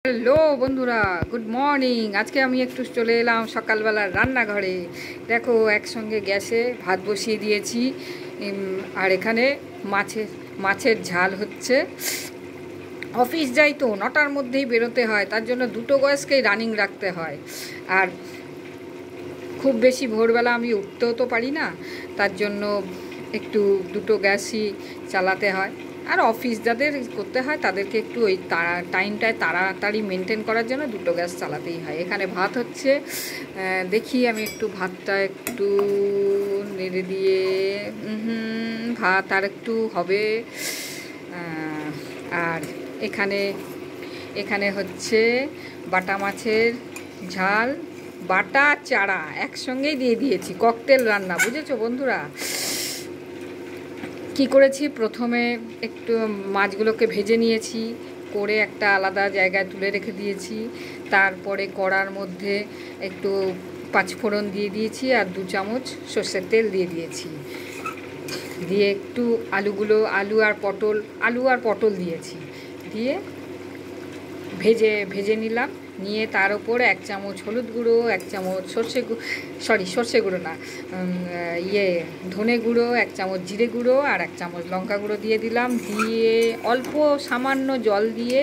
Hello বন্ধুরা, good morning. আজকে আমি একটু চলে এলাম সকালবেলার রান্নাঘরে। দেখো, একসঙ্গে গ্যাসে ভাত বসিয়ে দিয়েছি, আর এখানে মাছের ঝাল হচ্ছে। অফিস যাই তো 9টার মধ্যেই বেরোতে হয়, তার জন্য দুটো গ্যাসকেই রানিং রাখতে হয়। আর খুব বেশি ভোরবেলা আমি উঠতেও তো পারি না, তার জন্য একটু দুটো গ্যাসই চালাতে হয়। আর অফিস যাদের করতে হয় তাদেরকে একটু ওই টাইমটায় তাড়াতাড়ি মেনটেন করার জন্য দুটো গ্যাস চালাতেই হয়। এখানে ভাত হচ্ছে, দেখি আমি একটু ভাতটা একটু নেড়ে দিয়ে, ভাত আর একটু হবে। আর এখানে হচ্ছে বাটা মাছের ঝাল, বাটা চারা একসঙ্গেই দিয়ে দিয়েছি। ককটেল রান্না, বুঝেছো বন্ধুরা। কি করেছি, প্রথমে একটু মাছগুলোকে ভেজে নিয়েছি, করে একটা আলাদা জায়গায় তুলে রেখে দিয়েছি। তারপরে কড়ার মধ্যে একটু পাঁচফোড়ন দিয়ে দিয়েছি আর 2 চামচ সর্ষের তেল দিয়ে দিয়েছি। দিয়ে একটু আলু আর পটল দিয়েছি, দিয়ে ভেজে নিলাম। নিয়ে তার উপর 1 চামচ হলুদ গুঁড়ো, 1 চামচ সর্ষে গুঁড়ো না, ধনে গুঁড়ো, 1 চামচ জিরে গুঁড়ো আর 1 চামচ লঙ্কা গুঁড়ো দিয়ে দিলাম। দিয়ে অল্প সামান্য জল দিয়ে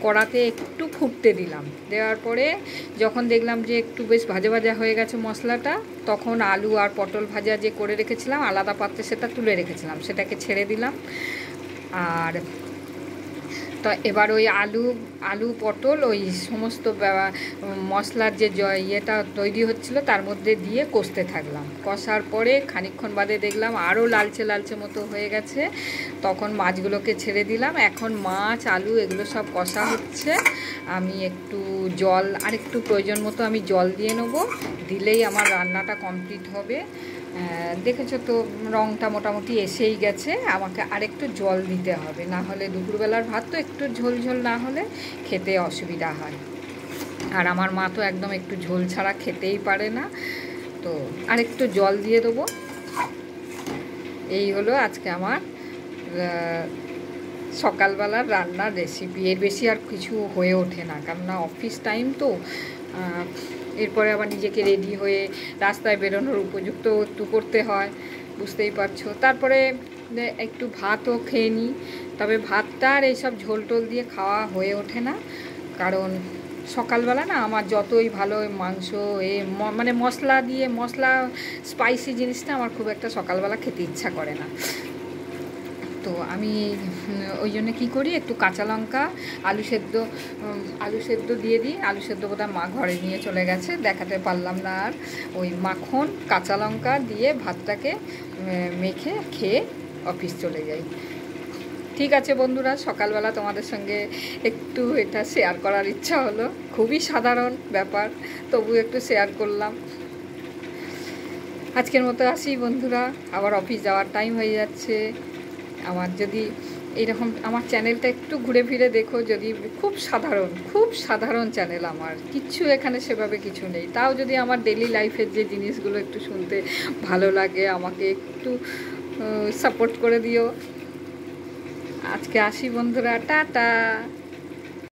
কড়াতে একটু ফুটতে দিলাম। দেওয়ার পরে যখন দেখলাম যে একটু বেশ ভাজা ভাজা হয়ে গেছে মশলাটা, তখন আলু আর পটল ভাজা যে করে রেখেছিলাম আলাদা পাত্রে, সেটা তুলে রেখেছিলাম, সেটাকে ছেড়ে দিলাম। আর তো এবার ওই আলু পটল ওই সমস্ত মশলার যে ইয়েটা তৈরি হচ্ছিল তার মধ্যে দিয়ে কষতে থাকলাম। কষার পরে খানিকক্ষণ বাদে দেখলাম আরও লালচে মতো হয়ে গেছে, তখন মাছগুলোকে ছেড়ে দিলাম। এখন মাছ আলু এগুলো সব কষা হচ্ছে। আমি একটু জল আর একটু প্রয়োজন মতো আমি জল দিয়ে নেবো, দিলেই আমার রান্নাটা কমপ্লিট হবে। দেখেছো তো রঙটা মোটামুটি এসেই গেছে, আমাকে আরেকটু জল দিতে হবে, না হলে দুপুরবেলার ভাত তো একটু ঝোল না হলে খেতে অসুবিধা হয়। আর আমার মা তো একদম একটু ঝোল ছাড়া খেতেই পারে না, তো আরেকটু জল দিয়ে দেবো। এই হলো আজকে আমার সকালবেলার রান্নার রেসিপি। এর বেশি আর কিছু হয়ে ওঠে না, কেননা অফিস টাইম তো। এরপরে আবার নিজেকে রেডি হয়ে রাস্তায় বেরোনোর উপযুক্ত একটু করতে হয়, বুঝতেই পারছো। তারপরে একটু ভাতও খেয়ে নিই, তবে ভাতটা আর এইসব ঝোল টোল দিয়ে খাওয়া হয়ে ওঠে না, কারণ সকালবেলা না আমার যতই ভালো মাংস মানে মশলা স্পাইসি জিনিসটা আমার খুব একটা সকালবেলা খেতে ইচ্ছা করে না। তো আমি ওই জন্য কী করি, একটু কাঁচা লঙ্কা, আলু সেদ্ধ দিয়ে দিই। আলু সেদ্ধ বোধহয় মা ঘরে নিয়ে চলে গেছে, দেখাতে পারলাম না। আর ওই মাখন কাঁচা লঙ্কা দিয়ে ভাতটাকে মেখে খেয়ে অফিস চলে যাই। ঠিক আছে বন্ধুরা, সকালবেলা তোমাদের সঙ্গে একটু এটা শেয়ার করার ইচ্ছা হলো। খুবই সাধারণ ব্যাপার, তবু একটু শেয়ার করলাম। আজকের মতো আসি বন্ধুরা, আবার অফিস যাওয়ার টাইম হয়ে যাচ্ছে। আমার যদি এইরকম আমার চ্যানেলটা একটু ঘুরে ফিরে দেখো, যদি খুব সাধারণ চ্যানেল, আমার কিচ্ছু এখানে সেভাবে কিছু নেই, তাও যদি আমার ডেলি লাইফের যে জিনিসগুলো একটু শুনতে ভালো লাগে, আমাকে একটু সাপোর্ট করে দিও। আজকে আসি বন্ধুরা, টাটা।